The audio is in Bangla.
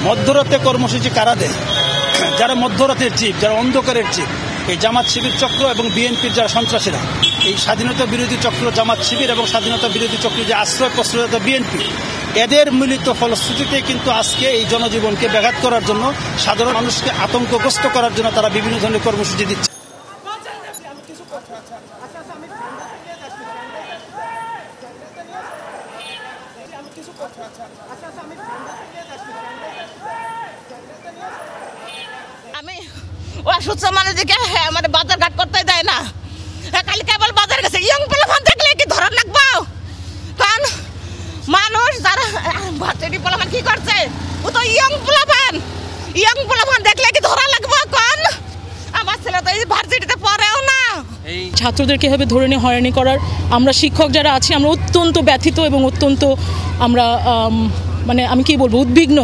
মধ্যরাতে কর্মসূচি কারা দেয়? যারা মধ্যরাতের চিফ, যারা অন্ধকারের চিফ, এই জামাত শিবির চক্র এবং বিএনপির যারা সন্ত্রাসীরা, এই স্বাধীনতা বিরোধী চক্র জামাত শিবির এবং স্বাধীনতা বিরোধী চক্র যে আশ্রয় প্রশ্রয়তা বিএনপি, এদের মিলিত ফলশ্রুতিতে কিন্তু আজকে এই জনজীবনকে ব্যাঘাত করার জন্য, সাধারণ মানুষকে আতঙ্কগ্রস্ত করার জন্য তারা বিভিন্ন ধরনের কর্মসূচি দিচ্ছে। আমি অসুস্থ মানুষকে মানে বাজার ঘাট করতে দেয় না। খালি কেবল বাজার গেছে ইয়ং পোলাপান দেখলে কি ধরা লাগবো? কারণ মানুষ যারা ভার্সিটি পোলাপান কি করছে, ও তো ইয়ং পোলাপান দেখলে কি ধরা লাগবো? কারণ আমার ছেলে তো এই ভার্সিটিতে পড়েও না। ছাত্রদেরকে এভাবে ধরে নিয়ে হয়রানি করার, আমরা শিক্ষক যারা আছি আমরা অত্যন্ত ব্যথিত এবং অত্যন্ত আমরা মানে আমি কি বলবো, উদ্বিগ্ন।